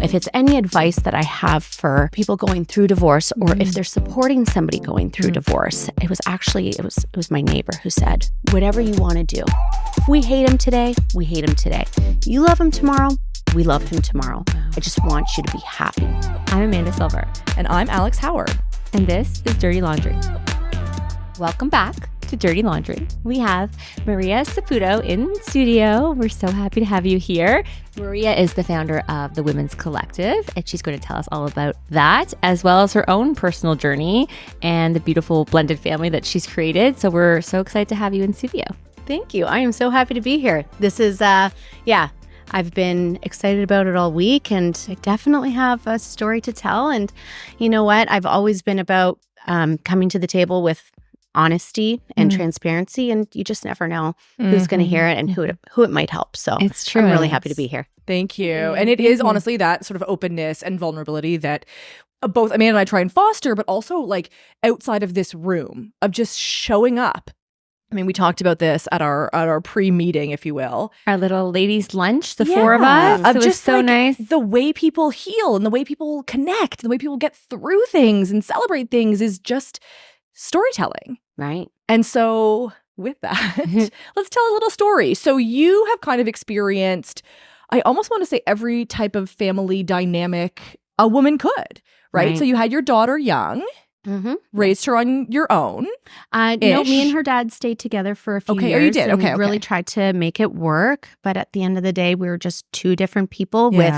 If it's any advice that I have for people going through divorce, or if they're supporting somebody going through divorce, it was my neighbor who said, whatever you want to do. If we hate him today, we hate him today. You love him tomorrow, we love him tomorrow. I just want you to be happy. I'm Amanda Silver. And I'm Alex Howard. And this is Dirty Laundry. Welcome back to Dirty Laundry. We have Maria Saputo in studio. We're so happy to have you here. Maria is the founder of the Women's Collective, and she's going to tell us all about that, as well as her own personal journey and the beautiful blended family that she's created. So we're so excited to have you in studio. Thank you. I am so happy to be here. This is, I've been excited about it all week, and I definitely have a story to tell. And you know what? I've always been about coming to the table with honesty and transparency, and you just never know who's going to hear it and who it might help. So it's true. I'm really happy to be here. Thank you. And it is honestly that sort of openness and vulnerability that both Amanda and I try and foster, but also like outside of this room of just showing up. I mean, we talked about this at our pre-meeting, if you will. Our little ladies' lunch, the four of us. It was just so nice. The way people heal and the way people connect, the way people get through things and celebrate things is just storytelling. Right. And so with that, let's tell a little story. So you have kind of experienced, I almost want to say every type of family dynamic a woman could, right? So you had your daughter young. Raised her on your own. No, me and her dad stayed together for a few years. Oh, you did? Okay. Really tried to make it work. But at the end of the day, we were just two different people with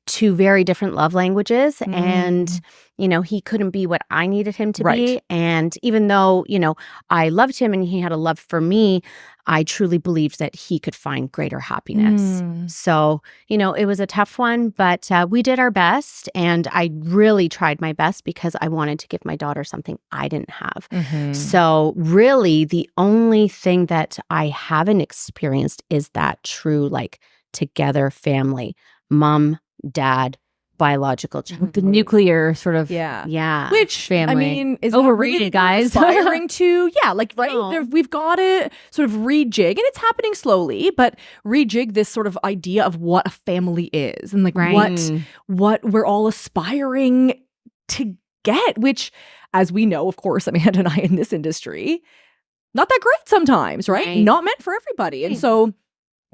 two very different love languages. And, you know, he couldn't be what I needed him to be. And even though, you know, I loved him and he had a love for me, I truly believed that he could find greater happiness. So, you know, it was a tough one, but we did our best. And I really tried my best because I wanted to give my daughter something I didn't have. So really, the only thing that I haven't experienced is that true, like, together family, mom, dad, biological child. The nuclear sort of which family. I mean is overrated, guys. Aspiring to we've got to sort of rejig, and it's happening slowly, but rejig this sort of idea of what a family is and like what we're all aspiring to get, which, as we know, of course, Amanda and I in this industry, not that great sometimes, right? Not meant for everybody. And so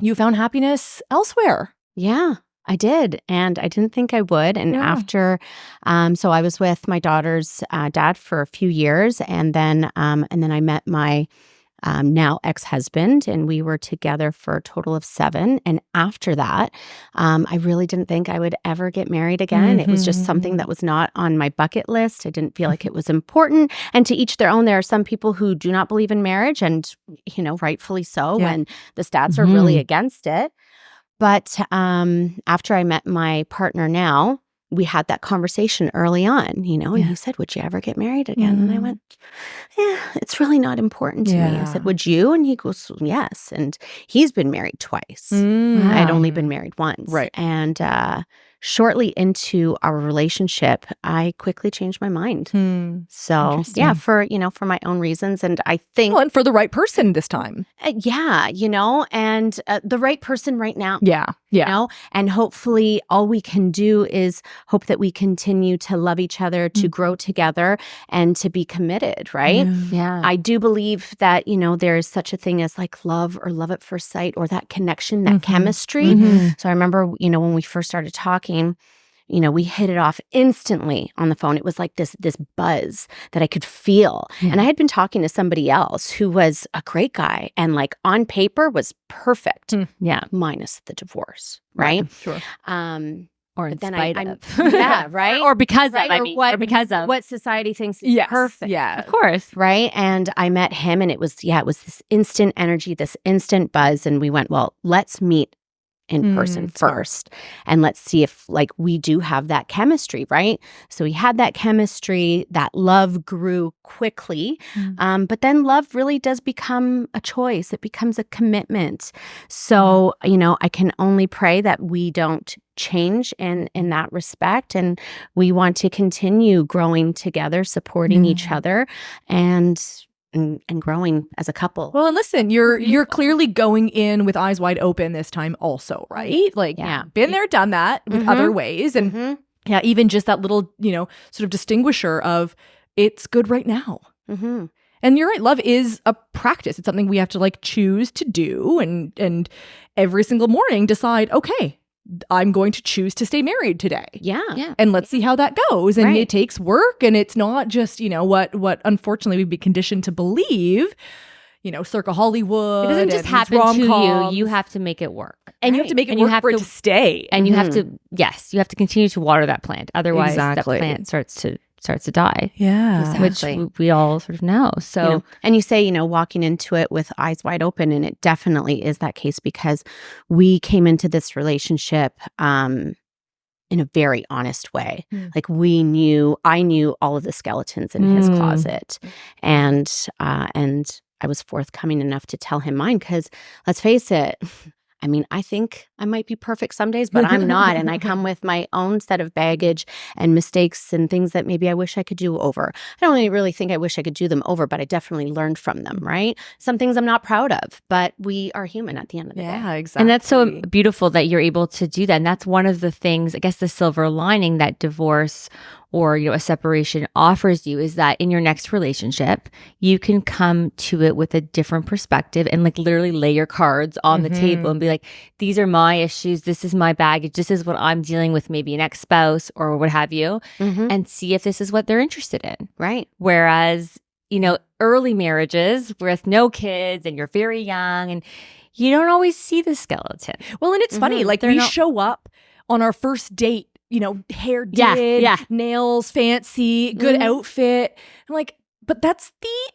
you found happiness elsewhere. Yeah. I did, and I didn't think I would. And after, so I was with my daughter's dad for a few years, and then I met my now ex-husband, and we were together for a total of 7. And after that, I really didn't think I would ever get married again. It was just something that was not on my bucket list. I didn't feel like it was important. And to each their own. There are some people who do not believe in marriage, and you know, rightfully so. And the stats are really against it. But after I met my partner now, we had that conversation early on, you know, and he said, would you ever get married again? And I went, it's really not really to me. I said, would you? And he goes, yes. And he's been married twice. I'd only been married once. And shortly into our relationship, I quickly changed my mind. So for my own reasons. And I think and for the right person this time. You know, and the right person right now. You know, and hopefully all we can do is hope that we continue to love each other, to grow together, and to be committed, right? I do believe that, you know, there is such a thing as like love or love at first sight, or that connection, that chemistry. So I remember, you know, when we first started talking, you know, we hit it off instantly on the phone. It was like this buzz that I could feel. And I had been talking to somebody else who was a great guy and like on paper was perfect. Minus the divorce, right? Sure. Or in spite of. Right? Or because of, or because of. What society thinks is perfect. Of course. Right? And I met him, and it was this instant energy, this instant buzz. And we went, well, let's meet in person first. And let's see if like we do have that chemistry, right? So we had that chemistry, that love grew quickly. But then love really does become a choice. It becomes a commitment. So, you know, I can only pray that we don't change in that respect. And we want to continue growing together, supporting each other, and and growing as a couple. Well, and listen, you're clearly going in with eyes wide open this time also, right? Like, been there, done that with other ways. And even just that little, sort of distinguisher of it's good right now. And you're right, love is a practice. It's something we have to like choose to do and every single morning decide, okay, I'm going to choose to stay married today. Yeah. And let's see how that goes. And it takes work, and it's not just, what unfortunately we've been conditioned to believe, circa Hollywood. It doesn't just happen to you. You have to make it work. And you have to make it work for it to stay. And you have to, you have to continue to water that plant. Otherwise, that plant starts to die. Yeah. Exactly. Which we all sort of know. So, and you say, walking into it with eyes wide open, and it definitely is that case because we came into this relationship in a very honest way. Like I knew all of the skeletons in his closet, and I was forthcoming enough to tell him mine because let's face it, I mean, I think I might be perfect some days, but I'm not. And I come with my own set of baggage and mistakes and things that maybe I wish I could do over. I don't really think I wish I could do them over, but I definitely learned from them, right? Some things I'm not proud of, but we are human at the end of the day. Yeah, exactly. And that's so beautiful that you're able to do that. And that's one of the things, I guess, the silver lining that divorce or a separation offers you is that in your next relationship, you can come to it with a different perspective and like literally lay your cards on the table and be like, these are my issues. This is my baggage. This is what I'm dealing with, maybe an ex-spouse or what have you, and see if this is what they're interested in. Right. Whereas, early marriages with no kids and you're very young and you don't always see the skeleton. Well, and it's funny, like we show up on our first date, hair did, nails fancy, good outfit. I'm like, but that's the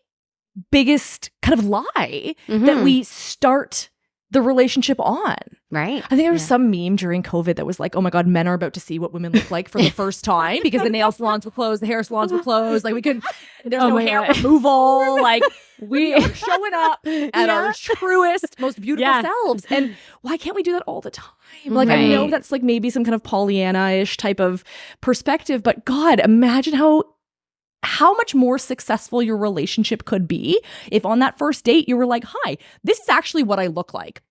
biggest kind of lie that we start the relationship on. Right. I think there was some meme during COVID that was like, oh my God, men are about to see what women look like for the first time because the nail salons were closed, the hair salons were closed. Like there's no hair removal. Like we are showing up at our truest, most beautiful selves. And why can't we do that all the time? Like I know that's like maybe some kind of Pollyanna-ish type of perspective, but God, imagine how much more successful your relationship could be if on that first date you were like, hi, this is actually what I look like.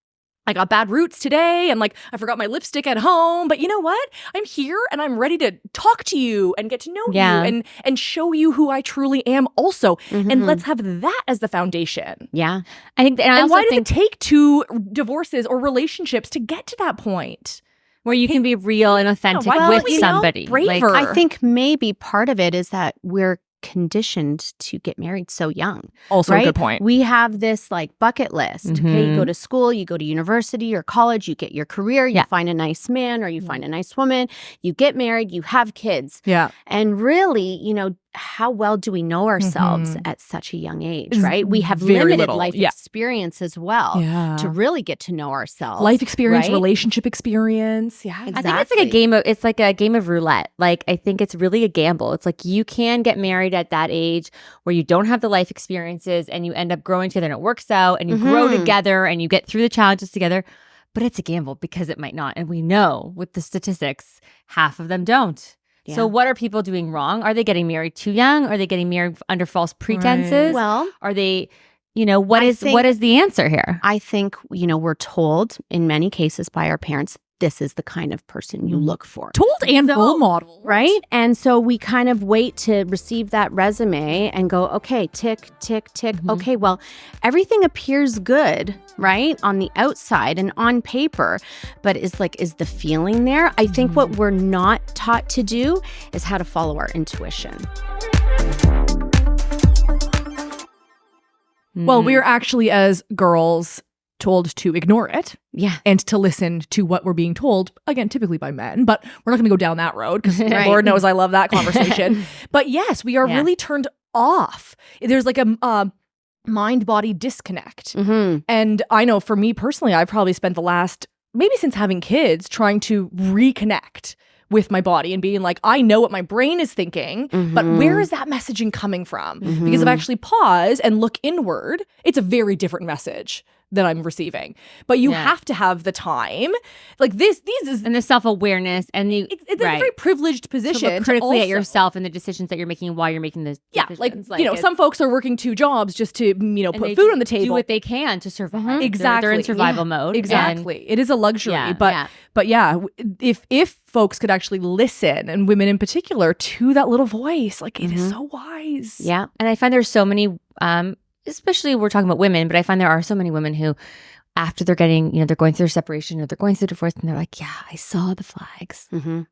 I got bad roots today and like I forgot my lipstick at home, but you know what? I'm here and I'm ready to talk to you and get to know you and show you who I truly am also. And let's have that as the foundation. Yeah. I think and why does it take 2 divorces or relationships to get to that point? Where you can be real and authentic with somebody. Braver. Like, I think maybe part of it is that we're conditioned to get married so young. Also right? a good point. We have this like bucket list. Okay, you go to school, you go to university or college, you get your career, you find a nice man or you find a nice woman, you get married, you have kids. Yeah. And really, how well do we know ourselves at such a young age, right? We have limited life experience as well to really get to know ourselves. Life experience, relationship experience. Yeah. Exactly. I think it's like a game of roulette. Like I think it's really a gamble. It's like you can get married at that age where you don't have the life experiences and you end up growing together and it works out and you grow together and you get through the challenges together. But it's a gamble because it might not. And we know with the statistics, half of them don't. Yeah. So what are people doing wrong? Are they getting married too young? Are they getting married under false pretenses? Right. Well, are they, what is the answer here? I think, we're told in many cases by our parents, this is the kind of person you look for. Told and role model. Right? And so we kind of wait to receive that resume and go, okay, tick, tick, tick. Okay, well, everything appears good, right? On the outside and on paper. But is the feeling there? I think what we're not taught to do is how to follow our intuition. Well, we're actually, as girls, told to ignore it. Yeah. And to listen to what we're being told, again, typically by men, but we're not going to go down that road because Lord knows I love that conversation. But yes, we are really turned off. There's like a mind-body disconnect. And I know for me personally, I've probably spent the last, maybe since having kids, trying to reconnect with my body and being like, I know what my brain is thinking, but where is that messaging coming from? Because if I actually pause and look inward, it's a very different message that I'm receiving. But you have to have the time. Like these is and the self-awareness and the it's a very privileged position to look critically to at yourself and the decisions that you're making while you're making the decisions. Like some folks are working 2 jobs just to put food on the table, do what they can to survive. Exactly, they're in survival mode. Exactly, it is a luxury. But if folks could actually listen, and women in particular, to that little voice, like it is so wise. Yeah, and I find there's so many. Especially we're talking about women, but I find there are so many women who, after they're getting, they're going through separation or they're going through divorce, and they're like, yeah, I saw the flags.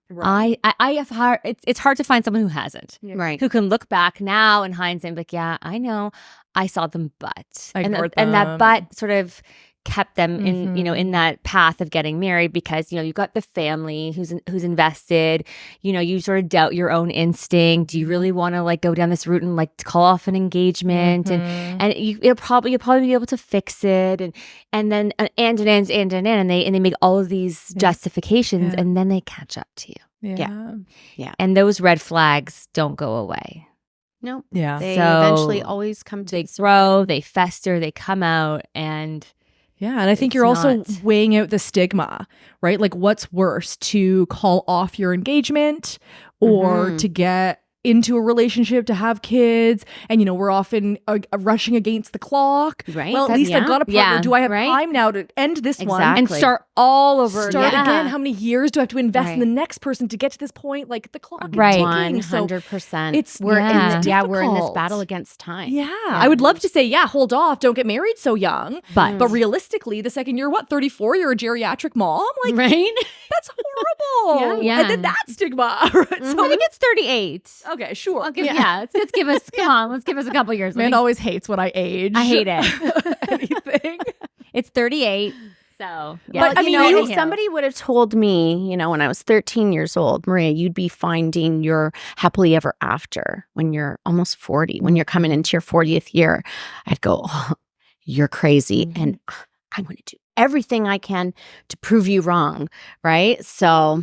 Right. I have hard. It's hard to find someone who hasn't, Right? Who can look back now in hindsight and be like, yeah, I know, I saw them, but I ignored and that them. but sort of kept them in in that path of getting married, because you've got the family who's invested. You sort of doubt your own instinct. Do you really want to like go down this route and like call off an engagement and you'll probably be able to fix it and then and they make all of these justifications and then they catch up to you. Yeah. And those red flags don't go away. No. Yeah. They So eventually always come to They grow, they fester, they come out, and Yeah, and I think It's you're also not. weighing out the stigma, right? Like what's worse, to call off your engagement or to get into a relationship, to have kids, and we're often rushing against the clock. Right. Well, at least I've got a partner. Yeah. Do I have Right. time now to end this one? Exactly. and start all over Start again. again. How many years do I have to invest in Right. the next person to get to this point? Like the clock is Right. ticking. So 100%. it's we're yeah. we're in this difficult. battle against time. yeah, I would love to say, hold off, don't get married so young. But realistically, the second you're 34, you're a geriatric mom. Like Right? that's horrible. Yeah. And then that stigma. Right? I think it's 38. Okay, sure. I'll give, let's give us, come on, let's give us a couple years. Man always hates when I age. I hate it. Anything. It's 38. So, yeah. But I mean, if somebody would have told me, when I was 13 years old, Maria, you'd be finding your happily ever after when you're almost 40, when you're coming into your 40th year, I'd go, oh, you're crazy. And I'm going to do everything I can to prove you wrong. Right. So,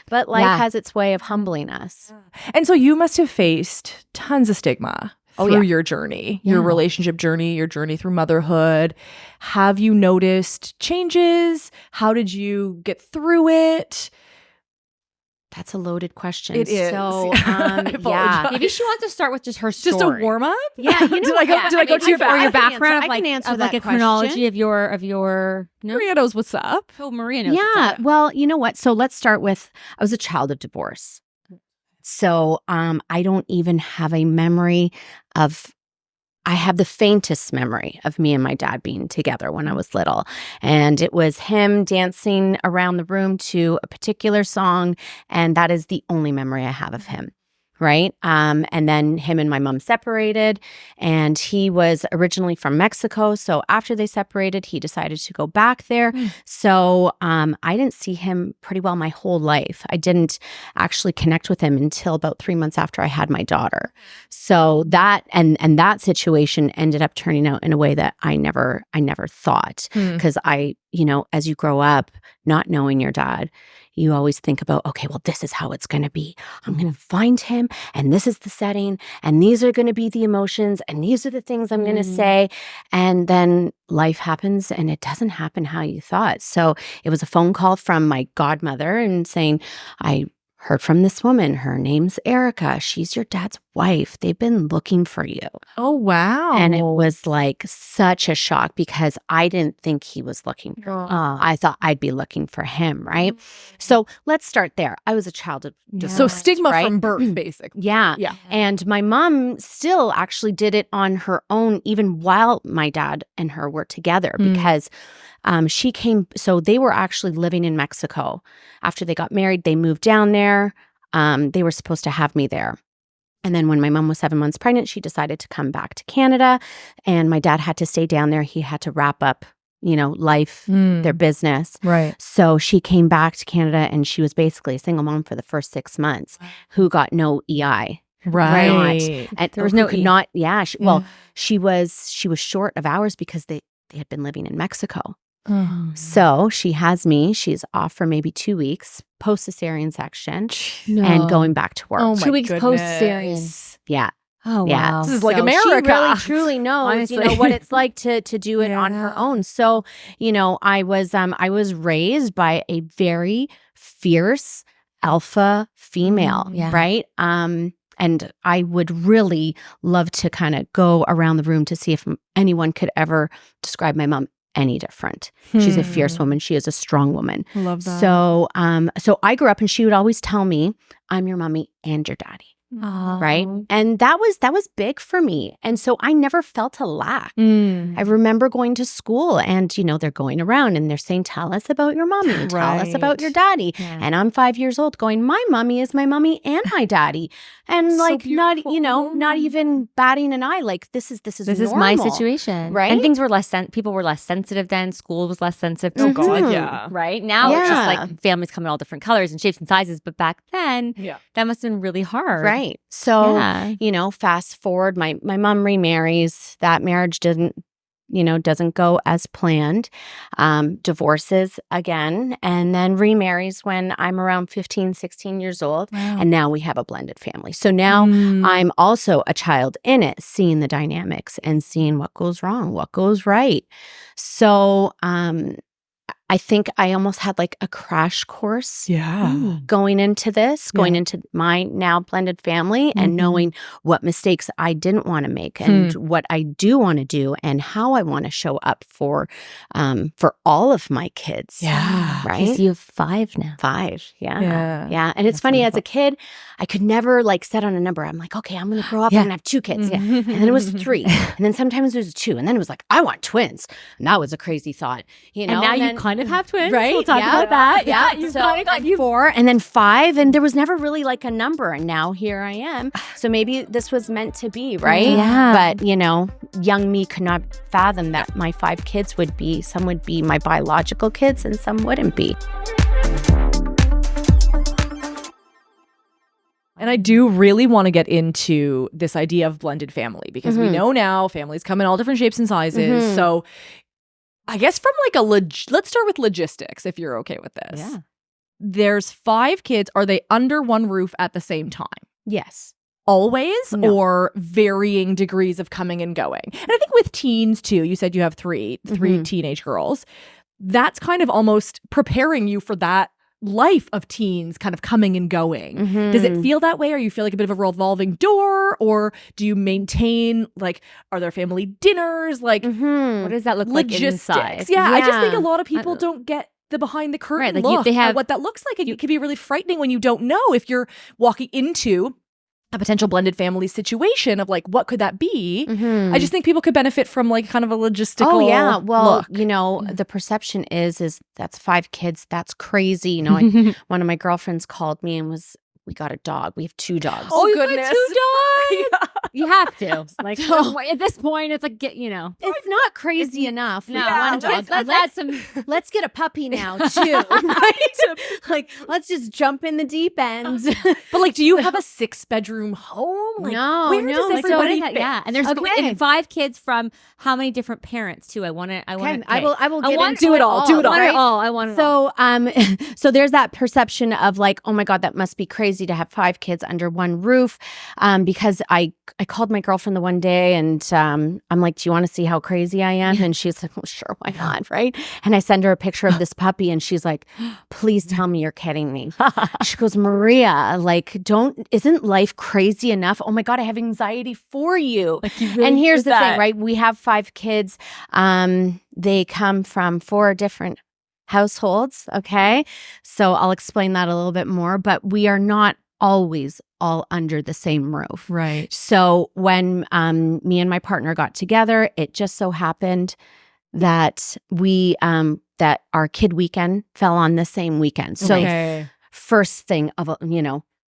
but life has its way of humbling us. And so you must have faced tons of stigma through your journey, your relationship journey, your journey through motherhood. Have you noticed changes? How did you get through it? That's a loaded question. It is. So, I apologize. Maybe she wants to start with just her story. Just a warm up? Yeah, Did I go too fast? Or your I can background answer- I can answer of like that a chronology question. of your no? Maria knows what's up. Oh, Maria knows. Yeah. Well, you know what? So let's start with, I was a child of divorce. So I don't even have a memory of, I have the faintest memory of me and my dad being together when I was little. And it was him dancing around the room to a particular song. And that is the only memory I have of him. Right. And then him and my mom separated, and he was originally from Mexico. So after they separated, he decided to go back there. So I didn't see him pretty well my whole life. I didn't actually connect with him until about 3 months after I had my daughter. So that and that situation ended up turning out in a way that I never thought, because as you grow up not knowing your dad, you always think about, okay, well, this is how it's going to be. I'm going to find him, and this is the setting, and these are going to be the emotions, and these are the things I'm going to say. And then life happens, and it doesn't happen how you thought. So it was a phone call from my godmother and saying, I heard from this woman. Her name's Erica. She's your dad's wife. They've been looking for you. Oh, wow. And it was like such a shock, because I didn't think he was looking for me. I thought I'd be looking for him, right? So let's start there. I was a child of divorce, So stigma right? from birth, basically. Yeah. Yeah. And my mom still actually did it on her own, even while my dad and her were together, because she came. So they were actually living in Mexico. After they got married, they moved down there. They were supposed to have me there. And then when my mom was 7 months pregnant, she decided to come back to Canada, and my dad had to stay down there. He had to wrap up, life, their business. Right. So she came back to Canada, and she was basically a single mom for the first 6 months who got no EI. Right. And There was no could E. not. Yeah. Well, she was short of hours because they had been living in Mexico. So she has me. She's off for maybe 2 weeks post cesarean section and going back to work. Oh my 2 weeks goodness. post-cesarean. Yeah. Oh, Yeah. wow. This is like So America. She really truly knows, Honestly. what it's like to do it on her own. So, I was raised by a very fierce alpha female, Yeah. right? And I would really love to kind of go around the room to see if anyone could ever describe my mom any different. She's a fierce woman. She is a strong woman. Love that. So, so I grew up and she would always tell me, I'm your mommy and your daddy. Right. And that was big for me. And so I never felt a lack. I remember going to school and, they're going around and they're saying, tell us about your mommy, and tell us about your daddy. Yeah. And I'm 5 years old going, my mommy is my mommy and my daddy. And So like, not beautiful. even batting an eye. Like, this is This normal. is my situation. Right? And things were people were less sensitive then. School was less sensitive. Oh, God, Mhm. yeah. Right? Now it's just Yeah. like families come in all different colors and shapes and sizes. But back then, that must have been really hard. Right. So, Yeah. fast forward, my mom remarries. That marriage doesn't go as planned. Divorces again, and then remarries when I'm around 15, 16 years old. Wow. And now we have a blended family. So now I'm also a child in it, seeing the dynamics and seeing what goes wrong, what goes right. So, I think I almost had like a crash course going into this, going into my now blended family and knowing what mistakes I didn't want to make and what I do want to do and how I want to show up for all of my kids. Yeah. Right? Because you have 5 now. 5. Yeah. Yeah. Yeah. And it's funny, as a kid, I could never like set on a number. I'm like, okay, I'm going to grow up. I'm going to have 2 kids. And then it was 3. And then sometimes it was 2. And then it was like, I want twins. And that was a crazy thought. And now you then, kind of have twins. Right? We'll talk Yeah. about that. Yeah. You've So kind of got 4 and then 5. And there was never really like a number. And now here I am. So maybe this was meant to be, right? Yeah. But, young me could not fathom that my 5 kids some would be my biological kids and some wouldn't be. And I do really want to get into this idea of blended family because we know now families come in all different shapes and sizes. So I guess from like let's start with logistics if you're okay with this. Yeah. There's 5 kids. Are they under one roof at the same time? Yes. Always No. or varying degrees of coming and going? And I think with teens too, you said you have three teenage girls. That's kind of almost preparing you for that life of teens kind of coming and going. Does it feel that way? Or you feel like a bit of a revolving door? Or do you maintain, like, are there family dinners? Like, What does that look like inside? logistics? Yeah, I just think a lot of people don't get the behind the curtain Right, like look they have at what that looks like. And it can be really frightening when you don't know if you're walking into a potential blended family situation of like, what could that be? I just think people could benefit from like kind of a logistical Oh yeah, well, look. the perception is that's 5 kids. That's crazy. One of my girlfriends called me and we got a dog. We have 2 dogs. Oh, you got goodness. 2 dogs? Yeah. You have to. Like, at this point, it's like, It's not crazy enough. No, Yeah, one dog. let's add some. Let's get a puppy now too. Right? Like, let's just jump in the deep end. But like, do you have a 6-bedroom home? Like, No, where no, does so everybody that, fit? yeah, and there's Okay. and 5 kids from how many different parents too? I want to. Okay, I will get want into do it all. Do it all. I want right? it all. I want it all. So, so there's that perception of like, oh my God, that must be crazy to have 5 kids under one roof. Because I called my girlfriend the one day and I'm like, do you want to see how crazy I am? And she's like, well, sure, why not? Right. And I send her a picture of this puppy and she's like, please tell me you're kidding me. She goes, Maria, like, isn't life crazy enough? Oh my God, I have anxiety for you. And here's the thing, right? We have 5 kids. They come from 4 different households. Okay. So I'll explain that a little bit more, but we are not always all under the same roof. Right. So when me and my partner got together, it just so happened that that our kid weekend fell on the same weekend. So first thing of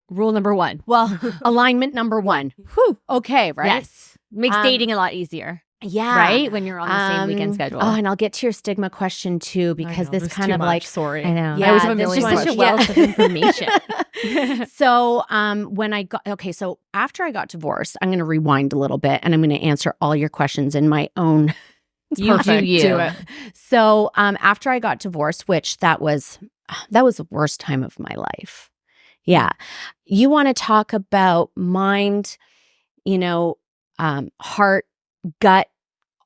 Rule number 1. well, alignment number 1. Whew, okay, right? Yes, makes dating a lot easier. Yeah. Right, when you're on the same weekend schedule. Oh, and I'll get to your stigma question too, because this kind of like sorry. I know. Yeah, I always have a this million is such a questions. wealth of information. So when I got so after I got divorced, I'm going to rewind a little bit and I'm going to answer all your questions in my own. You do you. Do it. So after I got divorced, which that was the worst time of my life. Yeah. You want to talk about mind, heart, gut,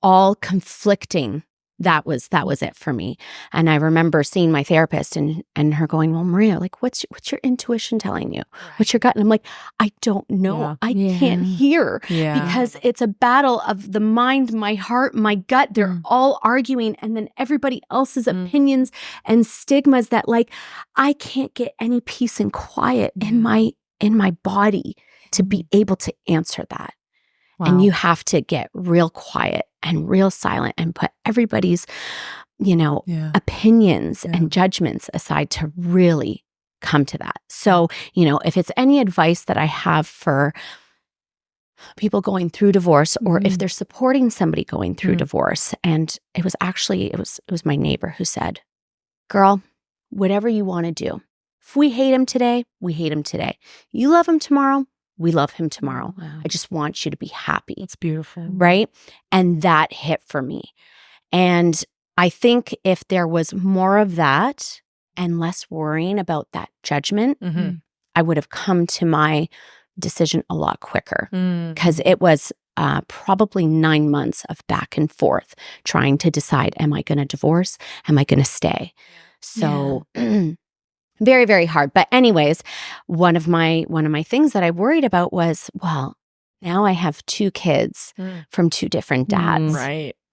all conflicting. That was it for me. And I remember seeing my therapist and her going, well, Maria, like, what's your intuition telling you? What's your gut? And I'm like, I don't know. Yeah. I can't hear because it's a battle of the mind, my heart, my gut. They're all arguing. And then everybody else's opinions and stigmas that like, I can't get any peace and quiet in my body to be able to answer that. Wow. And you have to get real quiet and real silent and put everybody's, opinions and judgments aside to really come to that. So, if it's any advice that I have for people going through divorce, or if they're supporting somebody going through divorce, and it was my neighbor who said, girl, whatever you want to do. If we hate him today, we hate him today. You love him tomorrow, we love him tomorrow. Wow. I just want you to be happy. That's beautiful. Right? And that hit for me. And I think if there was more of that and less worrying about that judgment, I would have come to my decision a lot quicker, because it was probably 9 months of back and forth trying to decide, am I going to divorce? Am I going to stay? So very, very hard. But anyways, one of my things that I worried about was, well, now I have 2 kids from 2 different dads.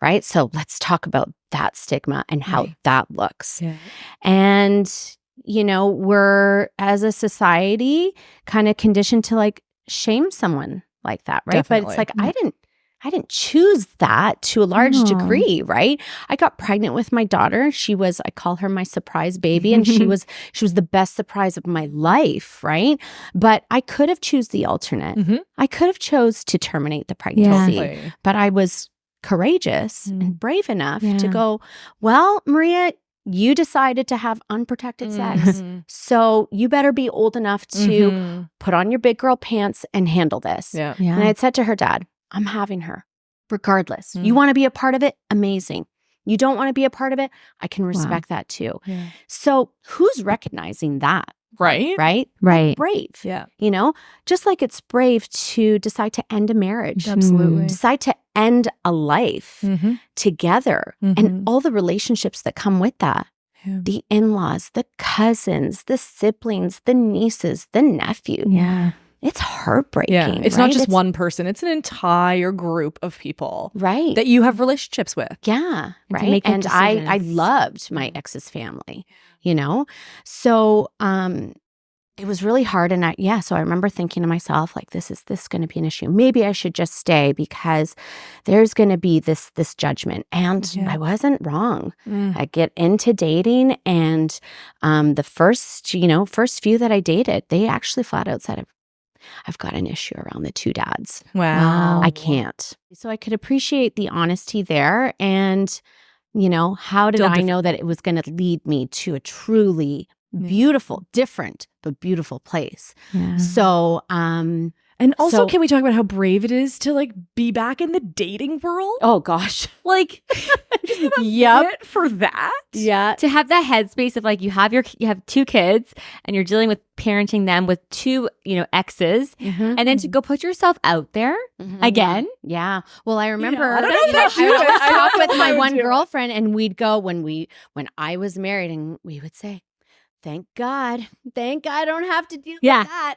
Right. So let's talk about that stigma and how that looks. Yeah. And, we're as a society kind of conditioned to like shame someone like that. Right. Definitely. But it's like, I didn't choose that to a large degree, right? I got pregnant with my daughter. I call her my surprise baby, and she was the best surprise of my life, right? But I could have choose the alternate. I could have chose to terminate the pregnancy, but I was courageous and brave enough to go, well, Maria, you decided to have unprotected sex. So you better be old enough to put on your big girl pants and handle this. Yeah. And I had said to her dad, I'm having her regardless. You want to be a part of it? Amazing. You don't want to be a part of it? I can respect that too. Yeah. So who's recognizing that? Right. Brave. Yeah. Just like it's brave to decide to end a marriage. Absolutely. Decide to end a life together and all the relationships that come with that. Yeah. The in-laws, the cousins, the siblings, the nieces, the nephew. Yeah. It's heartbreaking. Yeah. It's not just one person. It's an entire group of people. Right. That you have relationships with. Yeah. Right. And I loved my ex's family, So it was really hard. And so I remember thinking to myself, like, this going to be an issue? Maybe I should just stay because there's going to be this judgment. And I wasn't wrong. I get into dating, and the first few that I dated, they actually flat out said, I've got an issue around the 2 dads. Wow. I can't. So I could appreciate the honesty there. And, how did I know that it was going to lead me to a truly beautiful, different, but beautiful place? Yeah. So, and also, can we talk about how brave it is to like be back in the dating world? Oh gosh. Like, yep. For that. Yeah. To have that headspace of like, you have 2 kids and you're dealing with parenting them with 2, exes, and then to go put yourself out there again. Yeah. Well, I remember I would talk with my one girlfriend, and we'd go when I was married, and we would say, thank God I don't have to deal with that.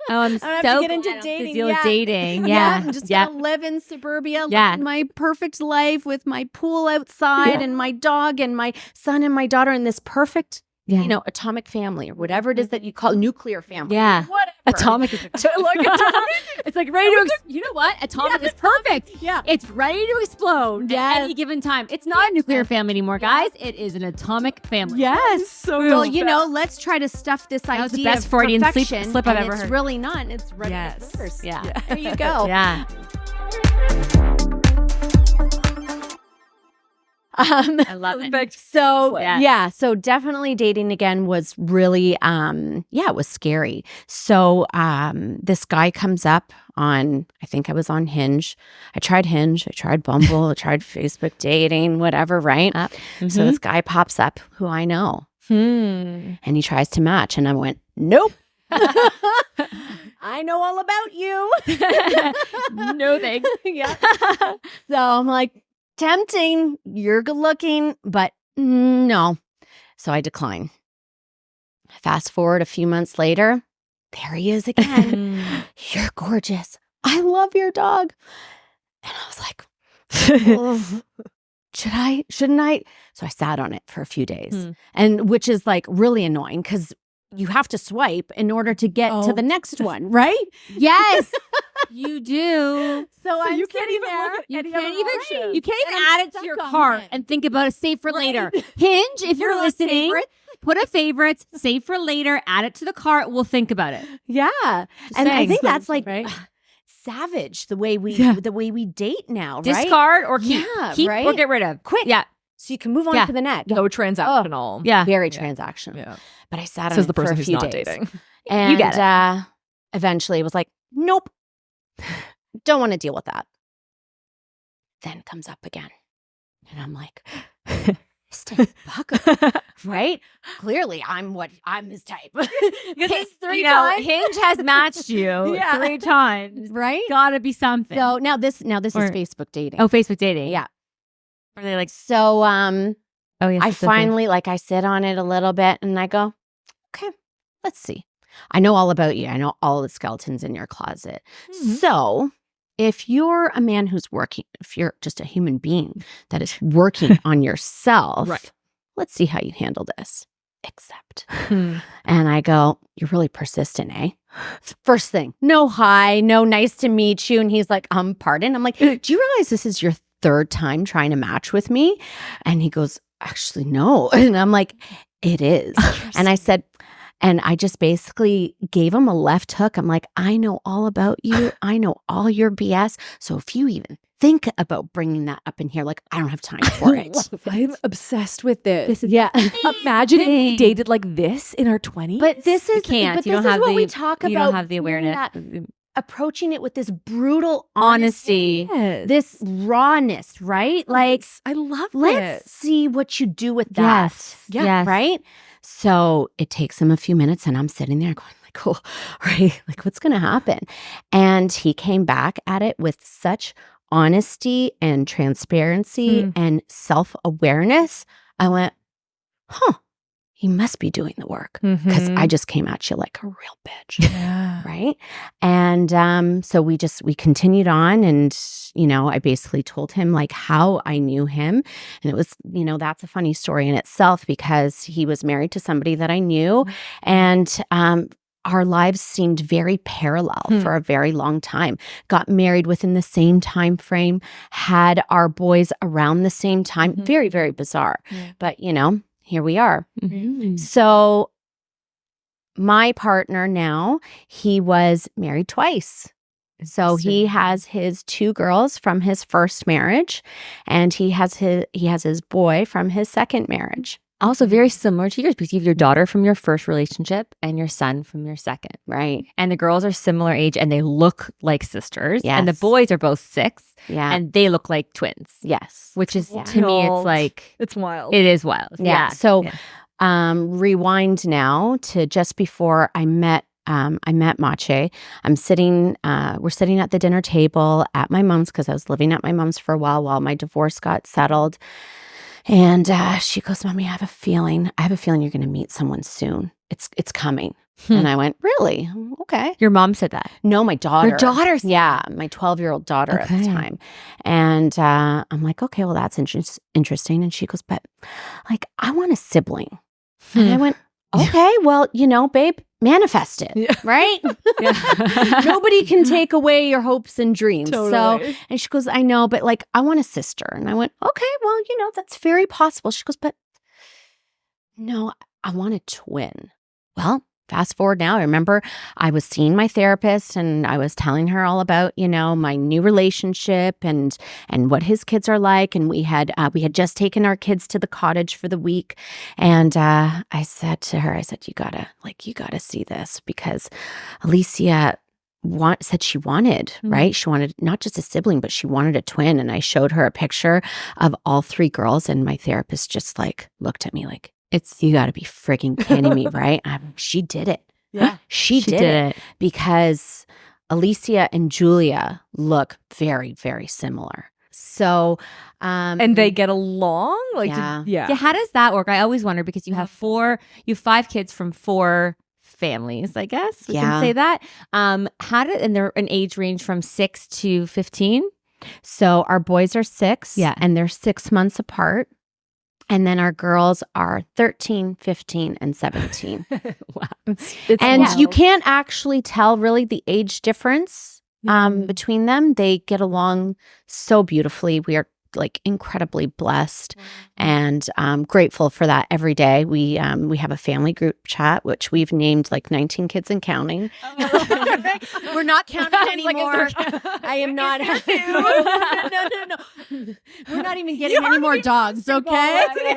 Oh, I'm so have to get into dating. To deal with dating. Yeah. I'm just gonna live in suburbia, live my perfect life with my pool outside and my dog and my son and my daughter in this perfect, atomic family, or whatever it is that you call nuclear family. Yeah. Whatever. Atomic is it's like ready to you know what? Atomic is perfect. Yeah. It's ready to explode at any given time. It's not a nuclear family anymore, guys. It is an atomic family. Yes. So well, let's try to stuff this idea was the best Freudian perfection, slip I've ever heard. It's really not. It's ready to burst. Yeah. There you go. Yeah. I love it. So so definitely dating again was really it was scary. So this guy comes up on, I think I was on Hinge. I tried Bumble, I tried Facebook dating, whatever, right? So this guy pops up who I know. And he tries to match, and I went, nope. I I know all about you. No thanks. Yeah. So I'm like, tempting. You're good looking, but no. So I decline. Fast forward a few months later, there he is again. You're gorgeous. I love your dog. And I was like, oh, shouldn't I? So I sat on it for a few days, and which is like really annoying because you have to swipe in order to get to the next one, right? Yes, you do. So I'm you can't sitting even there. look at You any can't other even options. you can't even And I'm add it to stuck your on cart it. and think about it. Save for later. Right. Hinge, if you're You're a listening, favorite. put a favorite. Save for later. Add it to the cart. We'll think about it. Yeah. Just And I saying. think that's like Right? savage the way we date now, right? Discard or keep. Yeah, Keep or right? get rid of. Quick. Yeah. So you can move on Yeah. to the next. So transactional. Yeah. Very transactional. Yeah. But I sat on Says it the for person a who's few not days. dating. And You get it. Eventually it was like, nope. Don't want to deal with that. Then comes up again. And I'm like, this fucker, right? Clearly I'm his type. Because it's three you know, times. Hinge has matched you Yeah. 3 times. Right? Gotta be something. So now this is Or- Facebook dating. oh, Facebook dating. Yeah. Are they like? So Oh yes. I it's okay. finally I sit on it a little bit and I go, okay, let's see. I know all about you. I know all the skeletons in your closet. So if you're a man who's working, if you're just a human being that is working on yourself, Right. let's see how you handle this. Accept. Hmm. And I go, you're really persistent, eh? First thing, no hi, no nice to meet you. And he's like, pardon? I'm like, do you realize this is your third time trying to match with me? And he goes, actually, no. And I'm like, it is. And I said, and I just basically gave him a left hook. I'm like, I know all about you. I know all your BS. So if you even think about bringing that up in here, like, I don't have time for it. I'm obsessed with this. Yeah. Imagine if we dated like this in our 20s. But this is, You can't. but You this don't is have what the. we talk about. You don't have the being awareness. that- approaching it with this brutal Honesty. Yes. this rawness, right? Like, I love let's this. see what you do with that. Yes. Yeah. Yes. Right? So it takes him a few minutes and I'm sitting there going like, cool, right? Like what's going to happen? And he came back at it with such honesty and transparency and self-awareness. I went, huh, he must be doing the work because I just came at you like a real bitch. Yeah. Right. And so we continued on and, I basically told him like how I knew him. And it was, that's a funny story in itself because he was married to somebody that I knew. And our lives seemed very parallel for a very long time. Got married within the same time frame, had our boys around the same time. Very, very bizarre. Yeah. But, here we are. Mm-hmm. So my partner now, he was married twice. So he has his 2 girls from his first marriage and he has his boy from his second marriage. Also very similar to yours because you have your daughter from your first relationship and your son from your second. Right. And the girls are similar age and they look like sisters. And the Yes. boys are both 6 Yeah. and they look like twins. yes. Which is, Yeah. to me, it's Wild. like, It's wild. it is wild. Yeah. So Yeah. rewind now to just before I met Mache. I'm sitting, we're sitting at the dinner table at my mom's because I was living at my mom's for a while my divorce got settled. And she goes, Mommy, I have a feeling you're going to meet someone soon. It's coming. And I went, really? Okay. Your mom said that. No, my daughter. Your daughter said Yeah, my 12-year-old daughter at the Okay. time. And I'm like, okay, well, that's interesting. And she goes, but like, I want a sibling. And I went, okay, well, babe, manifest it, Yeah. right? Yeah. Nobody can take away your hopes and dreams. So, Totally. and she goes, I know, but like, I want a sister. And I went, okay, well, that's very possible. She goes, but no, I want a twin. Well, fast forward now, I remember I was seeing my therapist and I was telling her all about, my new relationship and what his kids are like. And we had just taken our kids to the cottage for the week. And I said to her, you gotta see this because Alicia said she wanted, right? She wanted not just a sibling, but she wanted a twin. And I showed her a picture of all 3 girls. And my therapist just like looked at me like, you got to be freaking kidding me, right? She did it. Yeah. She did it because Alicia and Julia look very, very similar. So, and they get along? Like, yeah. How does that work? I always wonder because you have 5 kids from 4 families, I guess we can say that. And they're an age range from 6 to 15. So our boys are 6, and they're 6 months apart. And then our girls are 13, 15, and 17. Wow. It's and wild. you can't actually tell really the age difference between them. They get along so beautifully. We are like incredibly blessed and grateful for that every day. We have a family group chat, which we've named like 19 kids and counting. We're not counting anymore. I am not. No. We're not even getting any more dogs, okay? It's an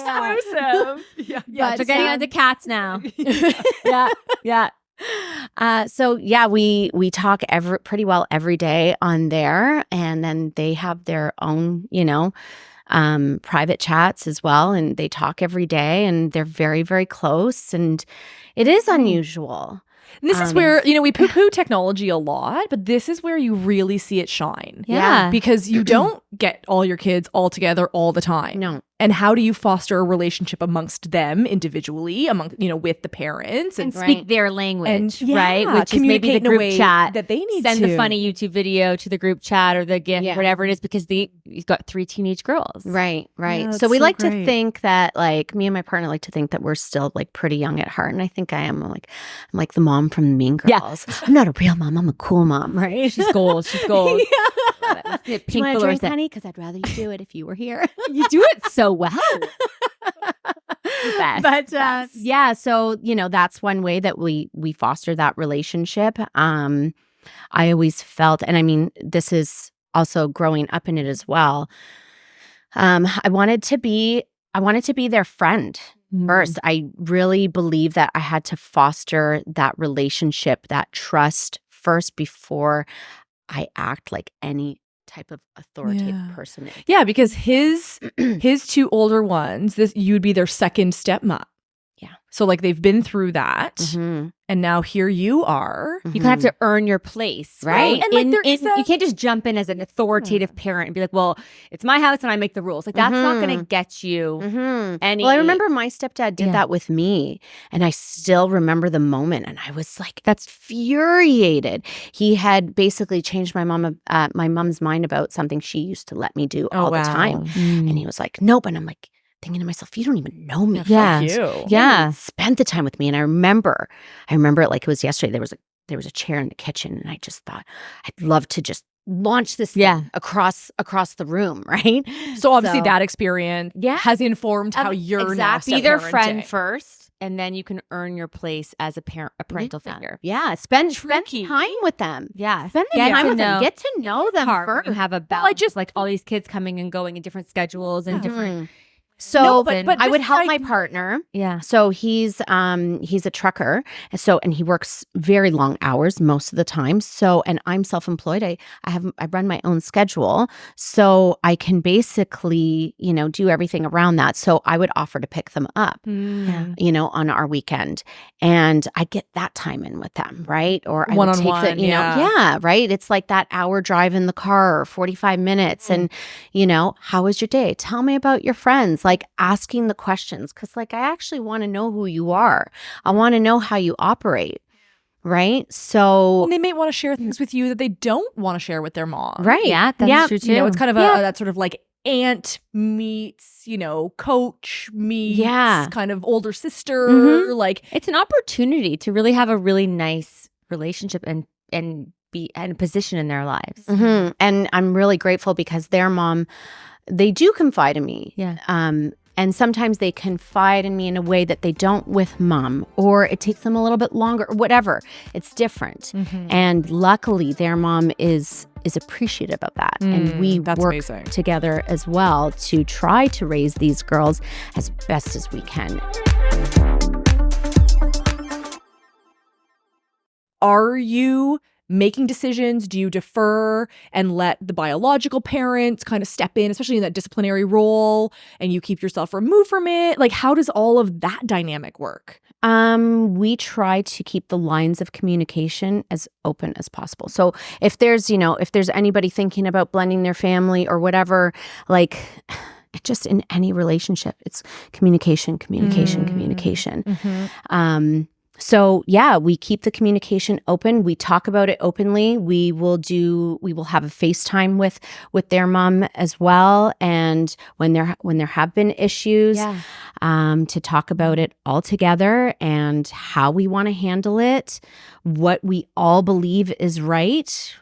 exclusive. They're getting onto cats now. Yeah. So we talk pretty well every day on there, and then they have their own, private chats as well, and they talk every day, and they're very, very close, and it is unusual. And this is where, we poo-poo technology a lot, but this is where you really see it shine. Yeah. Because you don't get all your kids all together all the time. No. And how do you foster a relationship amongst them individually, with the parents and speak their language, right? Which is maybe the group chat that they need send to the funny YouTube video to the group chat or the GIF, whatever it is, because you've got 3 teenage girls, right? Yeah, so we like great. to think that, like, me and my partner like to think that we're still like pretty young at heart, and I think I am. I'm like the mom from the Mean Girls. I'm not a real mom. I'm a cool mom, right? She's gold. She's gold. Do you want to drink, honey? Because I'd rather you do it if you were here. You do it so well. But so that's one way that we foster that relationship. I always felt, and I mean, this is also growing up in it as well. I wanted to be their friend. First, I really believe that I had to foster that relationship, that trust first before I act like any type of authoritative person. Yeah, because his 2 older ones, you'd be their second stepmom. Yeah. So like they've been through that, and now here you are. You kind of have to earn your place, right? And you can't just jump in as an authoritative parent and be like, "Well, it's my house and I make the rules." Like that's not going to get you any. Well, I remember my stepdad did that with me, and I still remember the moment, and I was like, "That's infuriated." He had basically changed my mom's mind about something she used to let me do all the time, and he was like, "Nope," and I'm like, thinking to myself, you don't even know me. Yeah. You. Yeah. Spent the time with me. And I remember it like it was yesterday. There was a chair in the kitchen, and I just thought I'd love to just launch this thing across the room, right? So obviously that experience has informed how you're now be their friend first, and then you can earn your place as a parental figure. Yeah. Spend time with them. Yeah. Spend the time with them. Get to know them first. You have a balance, like all these kids coming and going in different schedules and different. So but I would help my partner. Yeah. So he's a trucker. And he works very long hours most of the time. So, and I'm self-employed. I run my own schedule. So I can basically, do everything around that. So I would offer to pick them up, on our weekend. And I get that time in with them, right? Or I would take the, right? It's like that hour drive in the car or 45 minutes. And, how was your day? Tell me about your friends. Like asking the questions, because like I actually want to know who you are. I want to know how you operate, right? So and they may want to share things with you that they don't want to share with their mom, right? Yeah, that's true too. It's kind of that sort of like aunt meets, coach meets kind of older sister. Like it's an opportunity to really have a really nice relationship and be in a position in their lives. And I'm really grateful because their mom, they do confide in me. Yeah. And sometimes they confide in me in a way that they don't with mom, or it takes them a little bit longer, or whatever. It's different. And luckily their mom is appreciative of that. And we work together as well to try to raise these girls as best as we can. Are you making decisions? Do you defer and let the biological parents kind of step in, especially in that disciplinary role, and you keep yourself removed from it? Like, how does all of that dynamic work? We try to keep the lines of communication as open as possible. So if there's anybody thinking about blending their family or whatever, like just in any relationship, it's communication. Mm-hmm. So yeah, we keep the communication open. We talk about it openly. We will have a FaceTime with their mom as well. And when there have been issues, to talk about it all together and how we want to handle it, what we all believe is right,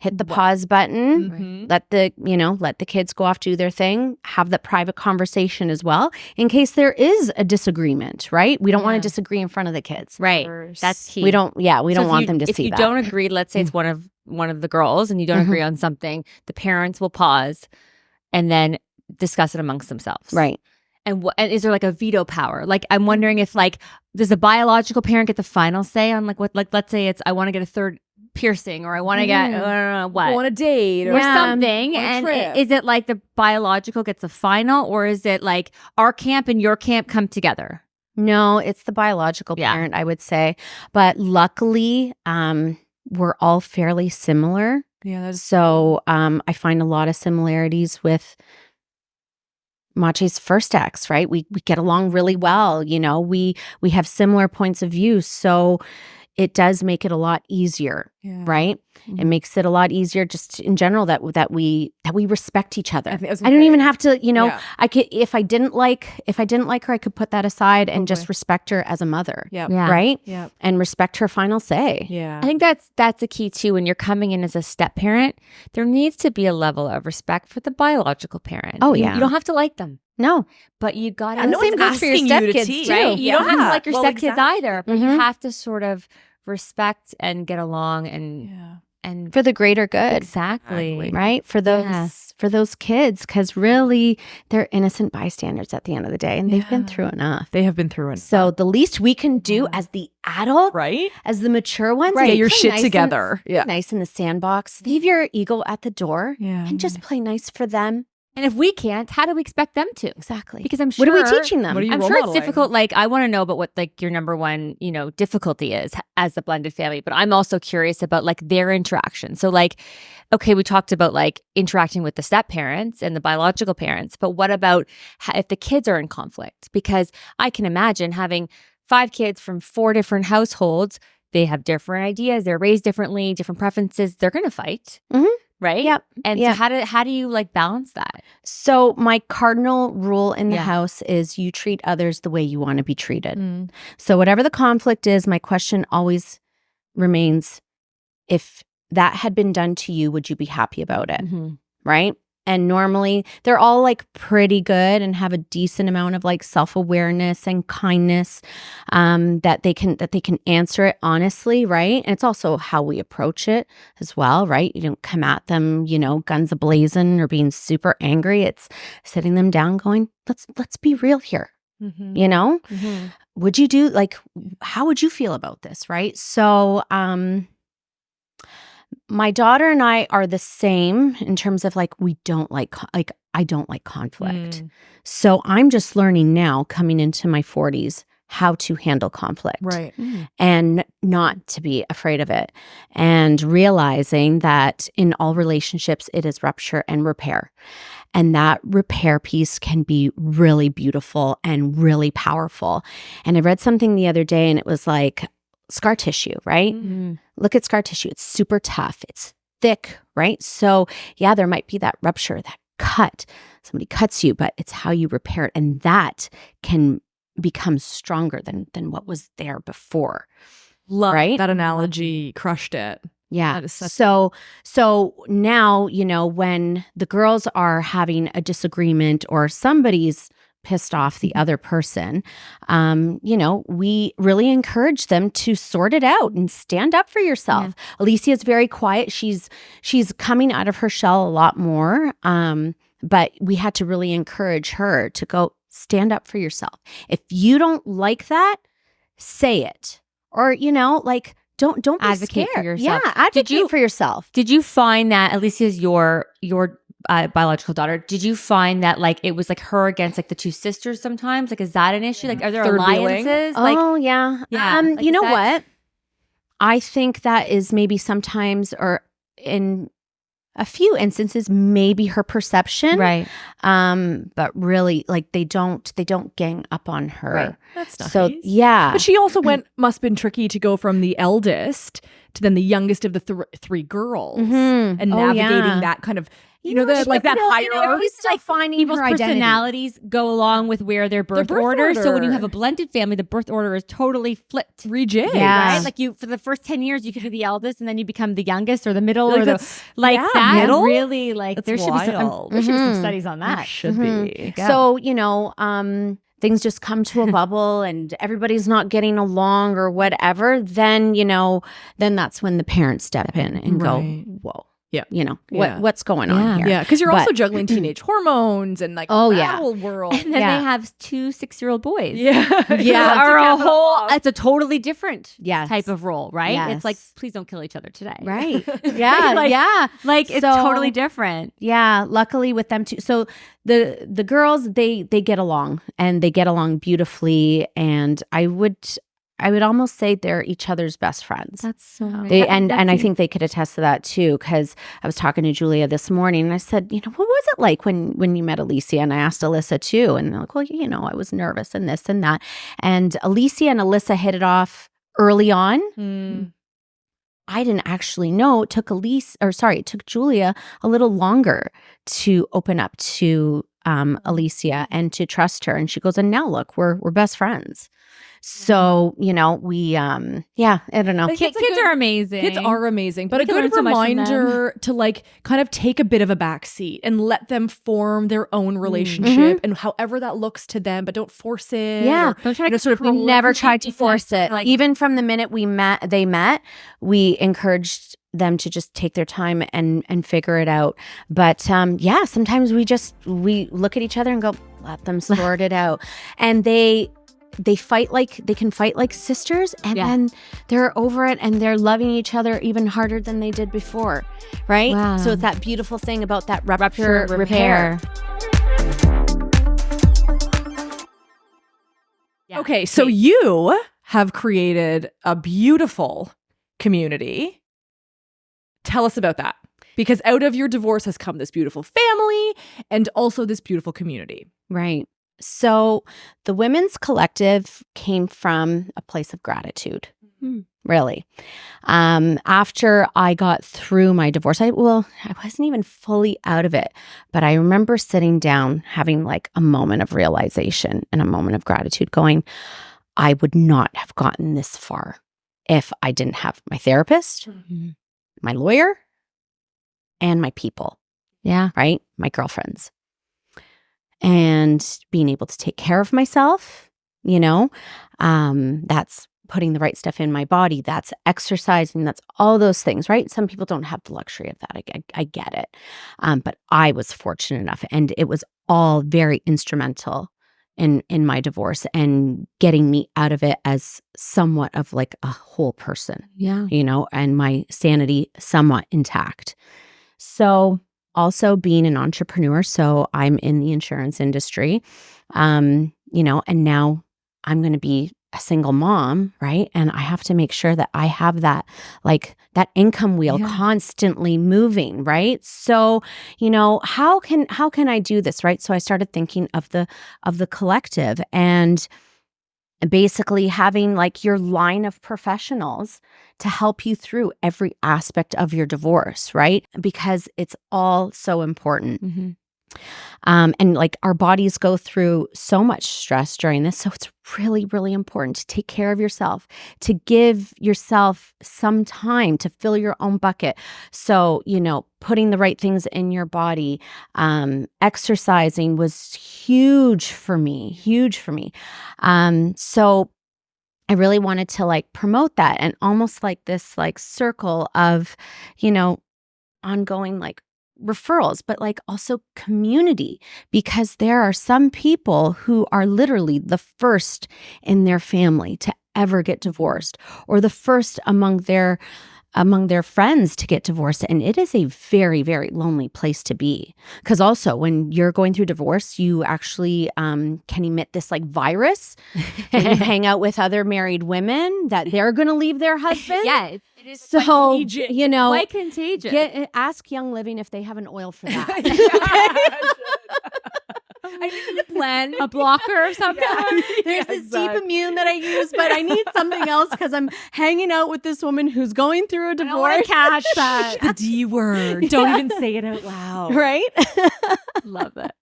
hit the pause button, Mm-hmm. let the kids go off, do their thing, have that private conversation as well, in case there is a disagreement, right? We don't want to disagree in front of the kids. Right. That's key. We don't want them to see that. If you don't agree, let's say it's one of the girls and you don't agree on something, the parents will pause and then discuss it amongst themselves. Right. And is there like a veto power? Like, I'm wondering if like, does the biological parent get the final say on like what, like, let's say it's, I want to get a third piercing, or I want to get what, Go on a date or something, on a and trip. is it like the biological gets the final, or is it like our camp and your camp come together? No, it's the biological parent, I would say. But luckily, we're all fairly similar. Yeah. So I find a lot of similarities with Mache's first ex, right? We get along really well. We have similar points of view. So it does make it a lot easier, right? Mm-hmm. It makes it a lot easier just in general that we respect each other. I don't even have to, I could, if I didn't like her, I could put that aside and just respect her as a mother, right? Yeah, and respect her final say. Yeah, I think that's a key too. When you're coming in as a step parent, there needs to be a level of respect for the biological parent. Oh, you yeah. don't have to like them. No, but you got to. And no same one's goes for your asking you to stepkids teach. too. Right? You don't have to like your stepkids exactly. either, but you have to sort of respect and get along and for the greater good. Exactly. Right? For those kids, because really they're innocent bystanders at the end of the day, and they've been through enough. They have been through enough. So the least we can do as the adult, right? As the mature ones, Get your shit nice together. Nice in the sandbox. Leave your ego at the door and just play nice for them. And if we can't, how do we expect them to? Exactly. Because I'm sure. What are we teaching them? I'm sure it's difficult. Like, I want to know about what like your number one, difficulty is as a blended family. But I'm also curious about like their interaction. So like, okay, we talked about like interacting with the step parents and the biological parents. But what about if the kids are in conflict? Because I can imagine having 5 kids from 4 different households. They have different ideas. They're raised differently, different preferences. They're going to fight. Mm-hmm. Right? Yep. And so how do you like balance that? So my cardinal rule in the house is you treat others the way you want to be treated. So whatever the conflict is, my question always remains, if that had been done to you, would you be happy about it? Right? And normally they're all like pretty good and have a decent amount of like self-awareness and kindness, that they can answer it honestly, right? And it's also how we approach it as well, right? You don't come at them, guns a-blazing or being super angry. It's sitting them down going, let's be real here. Would you do how would you feel about this, right? So my daughter and I are the same in terms of I don't like conflict. So I'm just learning now, coming into my 40s, how to handle conflict. Right. And not to be afraid of it. And realizing that in all relationships, it is rupture and repair. And that repair piece can be really beautiful and really powerful. And I read something the other day and it was like, scar tissue, right? Look at scar tissue. It's super tough. It's thick, right? So yeah, there might be that rupture, that cut. Somebody cuts you, but it's how you repair it. And that can become stronger than what was there before. Love right? that analogy. Crushed it. Yeah. So now, when the girls are having a disagreement or somebody's pissed off the other person, we really encourage them to sort it out and stand up for yourself. Yeah. Alicia's very quiet. She's coming out of her shell a lot more. But we had to really encourage her to go stand up for yourself. If you don't like that, say it. Or, don't be advocate scared. for yourself. Yeah, advocate for yourself. Did you find that Alicia's your biological daughter? Did you find that like it was like her against like the two sisters sometimes? Like, is that an issue? Like, are there Third alliances? Oh, yeah. Like, you know what? I think that is maybe sometimes, or in a few instances, maybe her perception. Right. But really, like they don't gang up on her. Right. That's nice. So yeah. But she also must have been tricky to go from the eldest to then the youngest of the three girls and navigating that kind of, that hierarchy. He's still finding People's her identity. personalities go along with where their birth order. So when you have a blended family, the birth order is totally flipped. Rejig. Yeah. Right? Like for the first 10 years, you could be the eldest and then you become the youngest or the middle or that's- that middle? really That's there should wild. be some studies on There that. should be. So, things just come to a bubble and everybody's not getting along or whatever, then that's when the parents step in and go, whoa. Yeah. What's going on here? Yeah, because you're also juggling teenage hormones and like that whole world. And then they have 2 6-year-old boys. Yeah. Or a whole, it's a totally different Yes. type of role, right? Yes. It's like, please don't kill each other today. Right. Yeah. Like it's So- totally different. Yeah, luckily with them too. So the girls they get along and they get along beautifully, and I would almost say they're each other's best friends. That's so nice. And I think they could attest to that too, because I was talking to Julia this morning and I said, what was it like when you met Alicia? And I asked Alyssa too, and they're like, well, I was nervous and this and that. And Alicia and Alyssa hit it off early on. I didn't actually know. It took Julia a little longer to open up to Alicia and to trust her. And she goes, and now look, we're best friends. So, we, I don't know. Kids are amazing. Kids are amazing, but We a can good learn so much from reminder to like kind of take a bit of a back seat and let them form their own relationship and however that looks to them, but don't force it. Yeah. or, Don't try to We never tried to force it. Even from the minute they met, we encouraged them to just take their time and figure it out. But sometimes we look at each other and go, let them sort it out. And they can fight like sisters, and then they're over it and they're loving each other even harder than they did before, right? Wow. So it's that beautiful thing about that rupture repair. Yeah. Okay, so you have created a beautiful community. Tell us about that. Because out of your divorce has come this beautiful family and also this beautiful community. Right. So the Women's Collective came from a place of gratitude, really. After I got through my divorce, I wasn't even fully out of it, but I remember sitting down, having like a moment of realization and a moment of gratitude, going, I would not have gotten this far if I didn't have my therapist, my lawyer, and my people. Yeah. Right? My girlfriends. And being able to take care of myself, that's putting the right stuff in my body. That's exercising. That's all those things, right? Some people don't have the luxury of that. I get it. But I was fortunate enough, and it was all very instrumental in my divorce and getting me out of it as somewhat of like a whole person, and my sanity somewhat intact. So also being an entrepreneur, so I'm in the insurance industry, and now I'm going to be a single mom, right? And I have to make sure that I have that, like that income wheel constantly moving, right? So, how can I do this, right? So I started thinking of the collective and basically having like your line of professionals to help you through every aspect of your divorce, right? Because it's all so important. And like our bodies go through so much stress during this. So it's really, really important to take care of yourself, to give yourself some time to fill your own bucket. So, putting the right things in your body, exercising was huge for me. So I really wanted to like promote that and almost like this like circle of, ongoing like referrals, but like also community, because there are some people who are literally the first in their family to ever get divorced, or the first among their friends to get divorced. And it is a very, very lonely place to be. Because also when you're going through divorce, you actually can emit this like virus when you hang out with other married women that they're going to leave their husband. Yeah, it is so, contagious. you know, quite contagious. Ask Young Living if they have an oil for that. I need to plan a blocker or something. There's this deep immune that I use, but I need something else because I'm hanging out with this woman who's going through a divorce. I don't want to catch that. The D word. Don't even say it out loud. Right? Love that.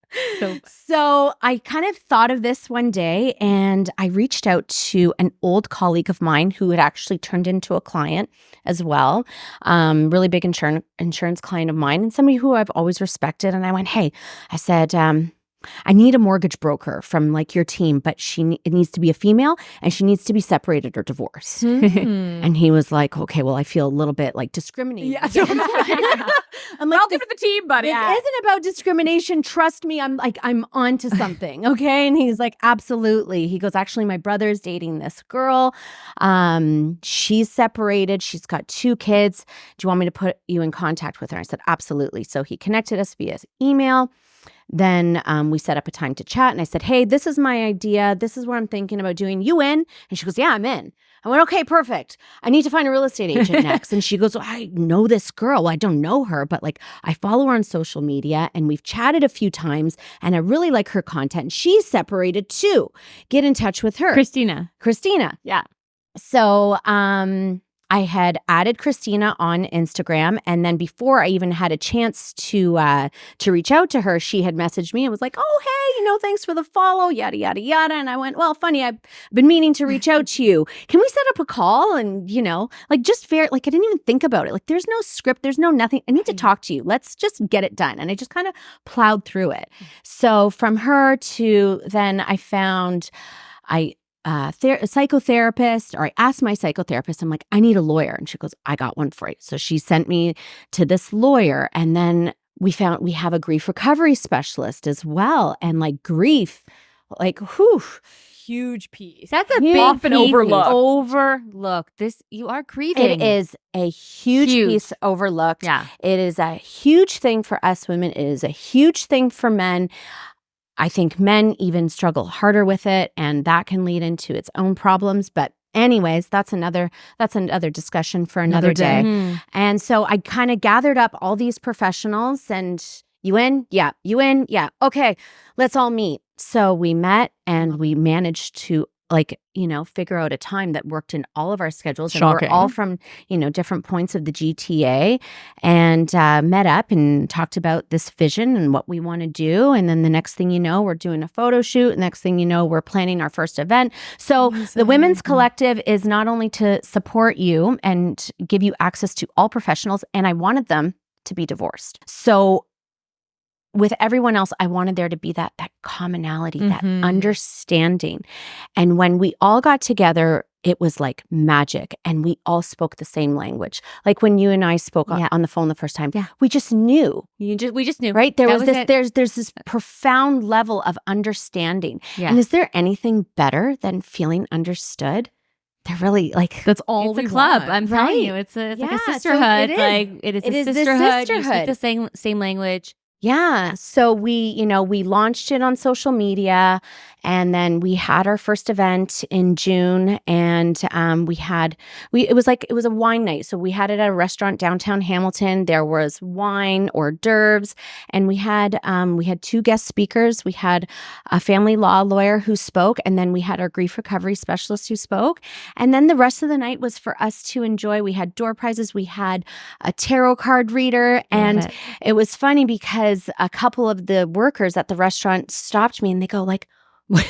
So I kind of thought of this one day, and I reached out to an old colleague of mine who had actually turned into a client as well, really big insurance client of mine, and somebody who I've always respected. And I went, hey, I said, I need a mortgage broker from like your team, but it needs to be a female and she needs to be separated or divorced. And he was like, okay, well, I feel a little bit like discriminated. Yeah. I'm like, welcome to the team, buddy. This isn't about discrimination. Trust me. I'm onto something. Okay. And he's like, absolutely. He goes, actually, my brother's dating this girl. She's separated. She's got 2 kids. Do you want me to put you in contact with her? I said, absolutely. So he connected us via email. Then we set up a time to chat, and I said, hey, this is my idea. This is what I'm thinking about doing. You in? And she goes, yeah, I'm in. I went, okay, perfect. I need to find a real estate agent next. And she goes, well, I know this girl. Well, I don't know her, but like I follow her on social media and we've chatted a few times and I really like her content. She's separated too. Get in touch with her. Christina. Yeah. So I had added Christina on Instagram, and then before I even had a chance to reach out to her, she had messaged me and was like, oh, hey, thanks for the follow, yada, yada, yada. And I went, well, funny, I've been meaning to reach out to you. Can we set up a call? And, like just fair, like I didn't even think about it. Like there's no script, there's no nothing. I need to talk to you. Let's just get it done. And I just kind of plowed through it. So from her to then I found, a psychotherapist, or I asked my psychotherapist, I'm like, I need a lawyer. And she goes, I got one for you. So she sent me to this lawyer. And then we have a grief recovery specialist as well. And like grief, like, whew. Huge piece. That's a Huge big often piece. overlooked. You are grieving. It is a huge piece overlooked. Yeah. It is a huge thing for us women. It is a huge thing for men. I think men even struggle harder with it, and that can lead into its own problems. But anyways, that's another discussion for another day. Mm-hmm. And so I kind of gathered up all these professionals, and you in? Yeah. You in? Yeah. Okay, let's all meet. So we met and we managed to figure out a time that worked in all of our schedules. Shocking. And we're all from, different points of the GTA, and met up and talked about this vision and what we want to do. And then the next thing you know, we're doing a photo shoot. Next thing you know, we're planning our first event. So the Women's Collective is not only to support you and give you access to all professionals, and I wanted them to be divorced. So with everyone else, I wanted there to be that commonality, that understanding. And when we all got together, it was like magic, and we all spoke the same language. Like when you and I spoke on the phone the first time, we just knew. We just knew, right? There's this profound level of understanding. Yeah. And is there anything better than feeling understood? They're really like, that's all it's we a club. want. I'm telling you, it's like a sisterhood. So it is a sisterhood. You speak the same language. Yeah. So we launched it on social media, and then we had our first event in June, and it was a wine night. So we had it at a restaurant downtown Hamilton. There was wine, hors d'oeuvres, and we had 2 guest speakers. We had a family law lawyer who spoke, and then we had our grief recovery specialist who spoke. And then the rest of the night was for us to enjoy. We had door prizes. We had a tarot card reader, and it was funny because a couple of the workers at the restaurant stopped me and they go like, what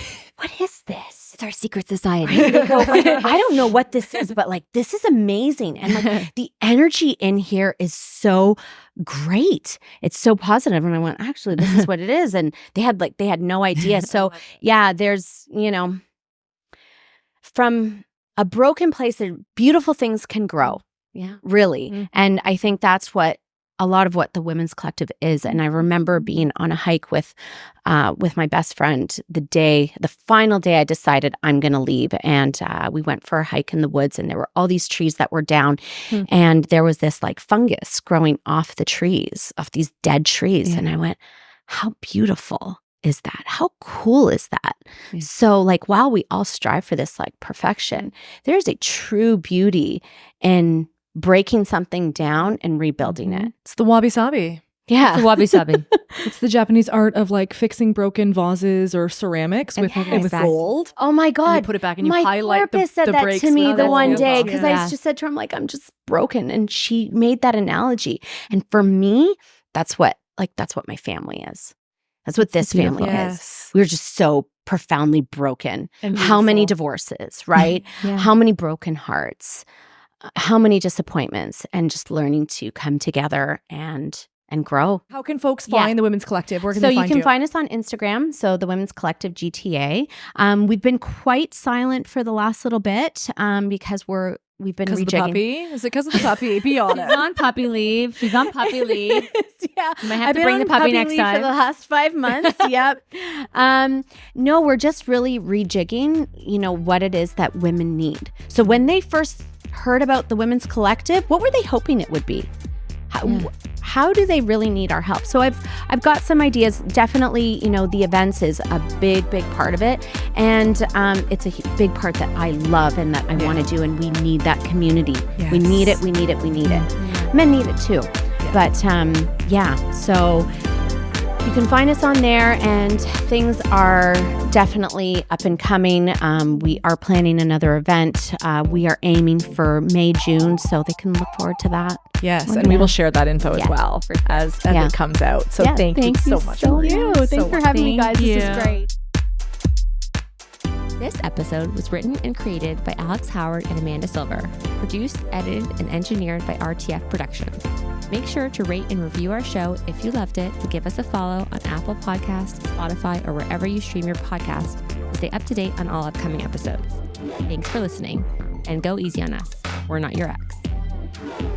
is this? It's our secret society. They go, I don't know what this is, but like, this is amazing. And like the energy in here is so great. It's so positive. And I went, actually, this is what it is. And they had no idea. So yeah, there's, from a broken place, beautiful things can grow. Yeah. Really. And I think that's what a lot of what the Women's Collective is. And I remember being on a hike with my best friend the final day I decided I'm going to leave. And we went for a hike in the woods, and there were all these trees that were down. And there was this like fungus growing off the trees, off these dead trees. And I went, how beautiful is that? How cool is that? So like, while we all strive for this like perfection, there's a true beauty in breaking something down and rebuilding it. It's the wabi-sabi. Yeah. It's the wabi-sabi. It's the Japanese art of like fixing broken vases or ceramics with gold. Oh my God. And you put it back and you my highlight therapist the said that breaks. to me the That's one day, beautiful. because I just said to her, I'm like, I'm just broken. And she made that analogy. And for me, that's what my family is. That's what this family is. We're just so profoundly broken. And how many divorces, right? How many broken hearts, how many disappointments, and just learning to come together and grow. How can folks find the Women's Collective? Where can they find you? So you can find us on Instagram. So the Women's Collective GTA. We've been quite silent for the last little bit because we've been rejigging. Of the puppy? Is it because of the puppy? Be honest. She's on puppy leave. She's on puppy leave. Yeah. You might have to bring the puppy next leave time. for the last 5 months. Yep. No, we're just really rejigging, what it is that women need. So when they first heard about the Women's Collective, what were they hoping it would be? How do they really need our help? So I've got some ideas. Definitely, the events is a big part of it. And it's a big part that I love and that I want to do. And we need that community. Yes. We need it. Men need it too. But so you can find us on there, and things are definitely up and coming. We are planning another event. We are aiming for May, June, so they can look forward to that. Yes, and we will share that info as well as it comes out. So thank you so much. Thank you. Thanks for having me, guys. This is great. This episode was written and created by Alex Howard and Amanda Silver. Produced, edited, and engineered by RTF Productions. Make sure to rate and review our show if you loved it, and give us a follow on Apple Podcasts, Spotify, or wherever you stream your podcast to stay up to date on all upcoming episodes. Thanks for listening, and go easy on us. We're not your ex.